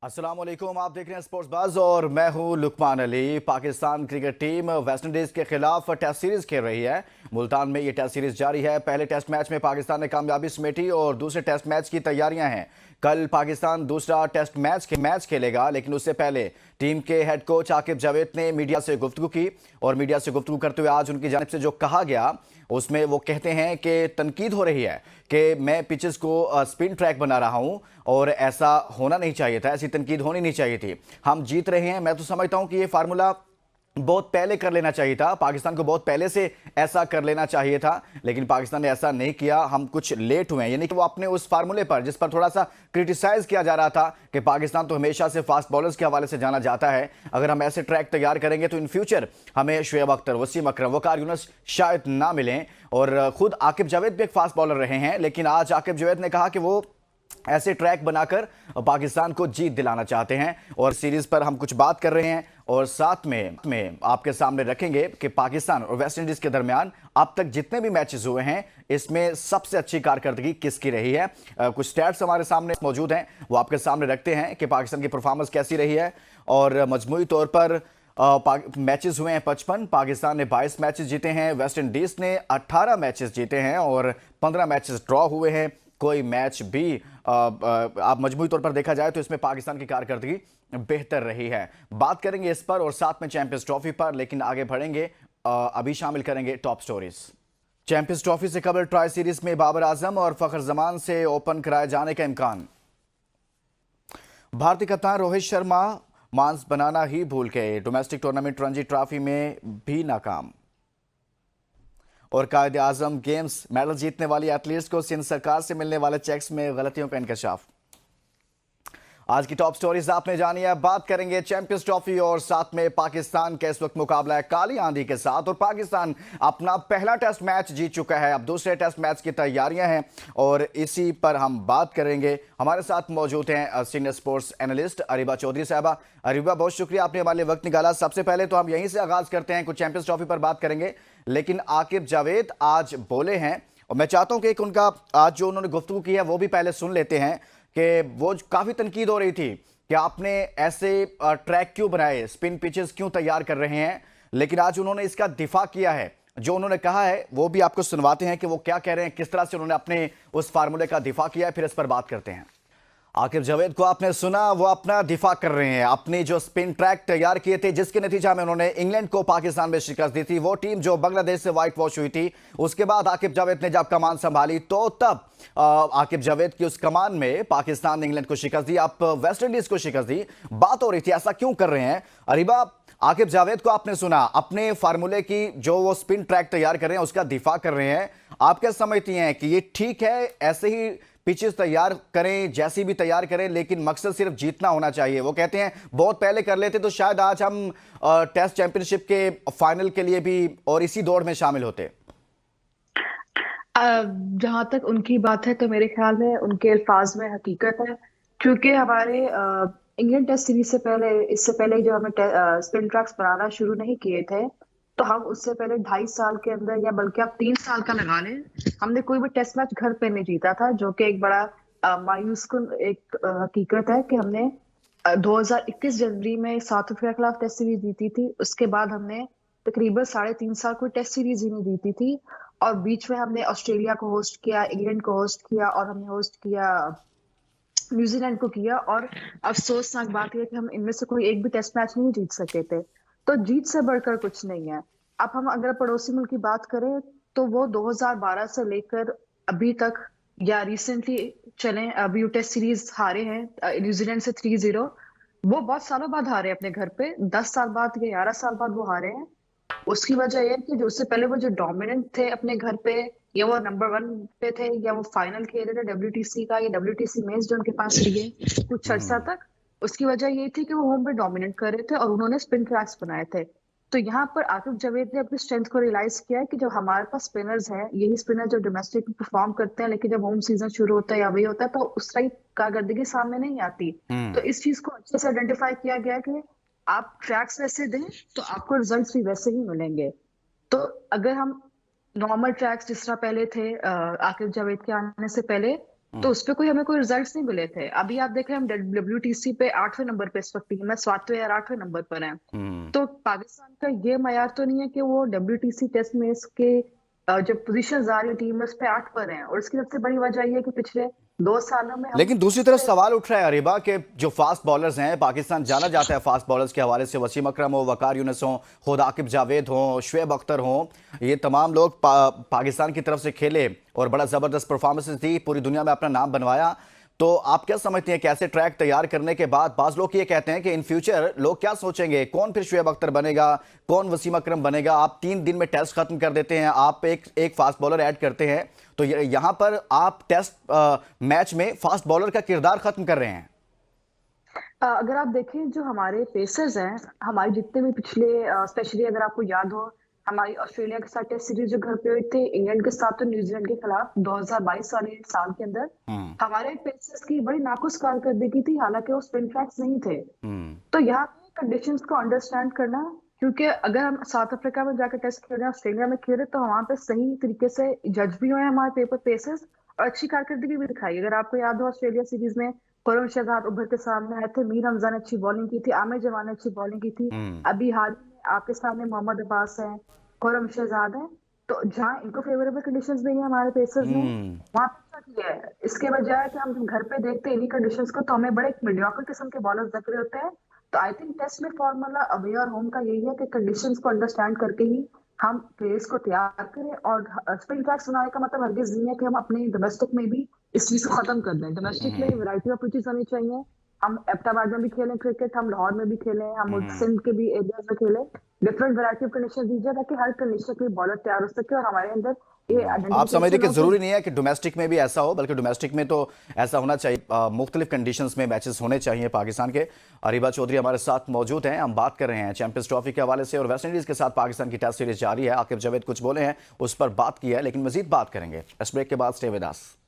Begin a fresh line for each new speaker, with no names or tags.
अस्सलाम वालेकुम, आप देख रहे हैं स्पोर्ट्स बज़ और मैं हूं Luqman Ali. Pakistan cricket team West Indies के खिलाफ टेस्ट सीरीज खेल रही है। मुल्तान में ये टेस्ट सीरीज जारी है। पहले टेस्ट मैच में पाकिस्तान ने कामयाबी समेटी और दूसरे टेस्ट मैच की तैयारियां हैं। कल पाकिस्तान दूसरा टेस्ट मैच खेलेगा, लेकिन उससे पहले टीम के हेड कोच आकिब जावेद ने मीडिया से गुफ्तगू की और मीडिया से गुफ्तगू करते हुए आज उनकी जानिब से जो कहा गया उसमें वो कहते हैं कि तनकीद हो रही है कि मैं पिचेस को स्पिन ट्रैक बना रहा हूं और ऐसा होना नहीं चाहिए था, ऐसी तनकीद होनी नहीं चाहिए थी। हम जीत रहे हैं। मैं तो समझता हूं कि ये फार्मूला बहुत पहले कर लेना चाहिए था, पाकिस्तान को बहुत पहले से ऐसा कर लेना चाहिए था, लेकिन पाकिस्तान ने ऐसा नहीं किया। हम कुछ लेट हुए हैं, यानी कि वो अपने उस फार्मूले पर जिस पर थोड़ा सा क्रिटिसाइज किया जा रहा था कि पाकिस्तान तो हमेशा से फास्ट बॉलर्स के हवाले से जाना जाता है, अगर हम ऐसे ट्रैक तैयार करेंगे तो इन फ्यूचर हमें शुएब अख्तर, वसीम अकरम, वकार यूनुस शायद ना मिलें। और खुद आकिब जावेद भी एक फास्ट बॉलर रहे हैं, लेकिन आज आकिब जावेद ने कहा कि वो ऐसे ट्रैक बनाकर पाकिस्तान को जीत दिलाना चाहते हैं। और सीरीज पर हम कुछ बात कर रहे हैं और साथ में आपके सामने रखेंगे कि पाकिस्तान और वेस्ट इंडीज के दरमियान अब तक जितने भी मैचेस हुए हैं इसमें सबसे अच्छी कारकर्दगी किसकी रही है। कुछ स्टैट्स हमारे सामने मौजूद हैं, वो आपके सामने रखते हैं कि पाकिस्तान की परफॉर्मेंस कैसी रही है। और मजमूई तौर पर मैचेस हुए हैं 55, पाकिस्तान ने 22 मैचेस जीते हैं, वेस्ट इंडीज ने 18 मैचेस जीते हैं और 15 मैचेस ड्रॉ हुए हैं। कोई मैच भी आप मजमूई तौर पर देखा जाए तो इसमें पाकिस्तान की कारकर्दगी बेहतर रही है। बात करेंगे इस पर और साथ में चैंपियंस ट्रॉफी पर, लेकिन आगे बढ़ेंगे। अभी शामिल करेंगे टॉप स्टोरीज। चैंपियंस ट्रॉफी से कबल ट्राई सीरीज में बाबर आजम और फखर जमान से ओपन कराए जाने का इम्कान। भारतीय कप्तान रोहित शर्मा मांस बनाना ही भूल गए, डोमेस्टिक टूर्नामेंट रणजी ट्रॉफी में भी नाकाम। और कायद आजम गेम्स मेडल जीतने वाली एथलीट्स को सिंध सरकार से मिलने वाले चेक्स में गलतियों का इंकशाफ। आज की टॉप स्टोरीज आपने जानी है। बात करेंगे चैंपियंस ट्रॉफी और साथ में पाकिस्तान का इस वक्त मुकाबला है काली आंधी के साथ और पाकिस्तान अपना पहला टेस्ट मैच जीत चुका है, अब दूसरे टेस्ट मैच की तैयारियां हैं और इसी पर हम बात करेंगे। हमारे साथ मौजूद हैं senior sports analyst Areeba Chaudhry साहबा। अरीबा, बहुत शुक्रिया आपने हमारे लिए वक्त निकाला। सबसे पहले तो हम यहीं से आगाज करते हैं, कुछ चैंपियंस ट्रॉफी पर बात करेंगे, लेकिन आकिब जावेद आज बोले हैं और मैं चाहता हूं कि एक उनका आज जो उन्होंने गुफ्तगू की है वो भी पहले सुन लेते हैं कि वो काफी तनकीद हो रही थी कि आपने ऐसे ट्रैक क्यों बनाए, स्पिन पिचेस क्यों तैयार कर रहे हैं, लेकिन आज उन्होंने इसका दिफा किया है। जो उन्होंने कहा है वो भी आपको सुनवाते हैं कि वो क्या कह रहे हैं, किस तरह से उन्होंने अपने उस फार्मूले का दिफा किया है, फिर इस पर बात करते हैं। आकिब जावेद को आपने सुना, वो अपना दिफा कर रहे हैं। अपने जो स्पिन ट्रैक तैयार किए थे जिसके नतीजा में उन्होंने इंग्लैंड को पाकिस्तान में शिकस्त दी थी, वो टीम जो बांग्लादेश से व्हाइट वॉश हुई थी, उसके बाद आकिब जावेद ने जब कमान संभाली तो तब आकिब जावेद की उस कमान में पाकिस्तान ने इंग्लैंड को शिकस्त दी, अब वेस्ट इंडीज को शिकस्त दी। बात हो रही थी ऐसा क्यों कर रहे हैं। अरीबा, आकिब जावेद को आपने सुना, अपने फार्मूले की जो वो स्पिन ट्रैक तैयार कर रहे हैं उसका दिफा कर रहे हैं। आप क्या समझती हैं कि ये ठीक है, ऐसे ही पिचेस तैयार करें, जैसी भी तैयार करें, लेकिन मकसद सिर्फ जीतना होना चाहिए? वो कहते हैं बहुत पहले कर लेते तो शायद आज हम टेस्ट चैंपियनशिप के फाइनल के लिए भी और इसी दौड़ में शामिल होते।
जहां तक उनकी बात है तो मेरे ख्याल में उनके अल्फाज में हकीकत है, क्योंकि हमारे इंग्लैंड टेस्ट सीरीज से पहले, इससे पहले जब हमें स्पिन ट्रैक्स बनाना शुरू नहीं किए थे, तो हम उससे पहले 2.5 साल के अंदर, या बल्कि आप 3 साल का लगा लें, हमने कोई भी टेस्ट मैच घर पे नहीं जीता था, जो कि एक बड़ा मायूस कुन एक हकीकत है कि हमने 2021 जनवरी में साउथ अफ्रीका के खिलाफ टेस्ट सीरीज जीती थी। उसके बाद हमने तकरीबन 3.5 साल कोई टेस्ट सीरीज ही नहीं जीती थी, और बीच में हमने ऑस्ट्रेलिया को होस्ट किया, इंग्लैंड को होस्ट किया, और हमने होस्ट किया न्यूजीलैंड को किया। और अफसोसनाक बात यह कि हम इनमें से कोई एक भी टेस्ट मैच नहीं जीत सके थे। तो जीत से बढ़कर कुछ नहीं है। अब हम अगर पड़ोसी मुल्क की बात करें तो वो 2012 से लेकर अभी तक, या रिसेंटली चले, अभी टेस्ट सीरीज हारे हैं न्यूजीलैंड से 3-0। वो बहुत सालों बाद हारे अपने घर पे, 10 साल बाद या 11 साल बाद वो हारे हैं। उसकी वजह यह है कि जो उससे पहले वो जो डोमिनेंट थे अपने घर पे, या वो नंबर 1 पे थे, या वो फाइनल खेल रहे थे डब्ल्यूटीसी का, या डब्ल्यूटीसी मेंस जो उनके पास रही कुछ अर्सा तक, उसकी वजह ये थी कि वो होम पे डोमिनेट कर रहे थे और उन्होंने स्पिन ट्रैक्स बनाए थे। तो यहाँ पर आकिब जावेद ने अपनी स्ट्रेंथ को रियलाइज किया है कि जब हमारे पास स्पिनर्स हैं, यही स्पिनर जो डोमेस्टिक में परफॉर्म करते हैं, लेकिन जब होम सीजन शुरू होता है या वही होता है तो उस तरह कारकर्दगी सामने नहीं आती। तो इस चीज को अच्छे से आइडेंटिफाई किया गया कि आप ट्रैक्स वैसे दें तो आपको रिजल्ट्स भी वैसे ही मिलेंगे। तो अगर हम नॉर्मल ट्रैक्स जिस तरह पहले थे आकिब जावेद के आने से पहले, तो उस पे कोई रिजल्ट्स नहीं मिले थे। अभी आप देख रहे हैं हम WTC पे 8वें नंबर पे इस वक्त टीम है, 7वें या 8वें नंबर पर है।
हम्म।
तो पाकिस्तान का ये मयार तो नहीं है कि वो WTC टेस्ट मैच के जो पोजीशन आ रही है टीम में उस पे 8 पर है। और इसकी सबसे बड़ी वजह ये है कि पिछले 2 सालों में हम
लेकिन दूसरी तरफ सवाल उठ रहा है अरीबा के जो फास्ट बॉलर्स हैं, पाकिस्तान जाना जाता है फास्ट बॉलर्स के हवाले से, वसीम अकरम हो, वकार यूनिस हो, खुद आकिब जावेद हो, शुएब अख्तर हो, ये तमाम लोग पाकिस्तान की तरफ से खेले और बड़ा ज़बरदस्त परफॉर्मेंस दी, पूरी दुनिया में अपना नाम बनवाया। तो आप क्या समझते हैं कैसे ट्रैक तैयार करने के बाद बाज लोग ये कहते हैं कि इन फ्यूचर लोग क्या सोचेंगे, कौन फिर शुएब अख्तर बनेगा, कौन वसीम अकरम बनेगा? आप 3 दिन में टेस्ट खत्म कर देते हैं, आप एक फास्ट बॉलर ऐड करते हैं, तो यहां पर आप टेस्ट मैच में फास्ट बॉलर का किरदार खत्म कर रहे हैं।
अगर आप देखें जो हमारे पेसर्स हैं, हमारे जितने भी पिछले स्पेशली अगर आपको याद हो हमारी ऑस्ट्रेलिया के साथ टेस्ट सीरीज जो घर पे हुई थी, इंग्लैंड के साथ तो न्यूजीलैंड के खिलाफ 2022 वाले साल के अंदर
हम्म।
हमारे पेसर्स की बड़ी नाखुश कारकर्दगी थी, हालांकि वो स्पिन ट्रैक्स नहीं थे।
हम्म।
तो यहाँ पे कंडीशंस को अंडरस्टैंड करना, क्योंकि अगर हम साउथ अफ्रीका में जाकर टेस्ट खेल रहे हैं, ऑस्ट्रेलिया में खेल रहे हैं, तो वहां पे सही तरीके से जज भी हुए हैं हमारे पेपर पेसर्स और अच्छी कारकर्दगी भी दिखाई। अगर आपको याद हो ऑस्ट्रेलिया सीरीज में खुरम शहजाद उभर के सामने आए थे, मीर रमजान ने अच्छी बॉलिंग की थी, आमिर जमान ने अच्छी बॉलिंग की थी।
हम्म।
अभी हाल में आपके सामने मोहम्मद अब्बास है, खुरम शहजाद है। तो जहाँ इनको फेवरेबल कंडीशंस देंगे हमारे पेसर्स ने,
हम्म।
वहां पे अच्छा किया है। इसके बजाय कि हम घर पे देखते हैं इन्हीं कंडीशंस को, तो हमें बड़े मीडियोकर किस्म के बॉलर्स दिख रहे होते हैं। तो आई थिंक टेस्ट में फॉर्मूला अवे और होम का यही है कि कंडीशंस को अंडरस्टैंड करके ही हम प्लेयर्स को तैयार करें। और स्पिन ट्रैक्स बनाने का मतलब हरगिज नहीं है कि हम अपने डोमेस्टिक में भी इस चीज को खत्म कर दें। डोमेस्टिक में वैरायटी ऑफ पिचेस होनी चाहिए। हम एबटाबाद में भी खेलें क्रिकेट, हम लाहौर में भी खेलें, हम
हम्म।
सिंध के भी एरियाज में खेलें। डिफरेंट वैरायटी ऑफ कंडीशन दीजिए ताकि हर कंडीशन के लिए बॉलर तैयार हो सके और हमारे अंदर ये
आप समझते
आइडेंटिफिकेशन
कि
हो कि
जरूरी नहीं है कि डोमेस्टिक में भी ऐसा हो, बल्कि डोमेस्टिक में तो ऐसा होना चाहिए, मुख्तलिफ कंडीशंस में मैचेस होने चाहिए पाकिस्तान के। अरीबा चौधरी हमारे साथ मौजूद हैं, हम बात कर रहे हैं चैंपियंस ट्रॉफी के हवाले से और वेस्ट इंडीज के साथ पाकिस्तान की टेस्ट सीरीज जारी है। आकिब जावेद कुछ बोले हैं, उस पर बात की है, लेकिन मजीद बात करेंगे इस ब्रेक के बाद। Stay with us.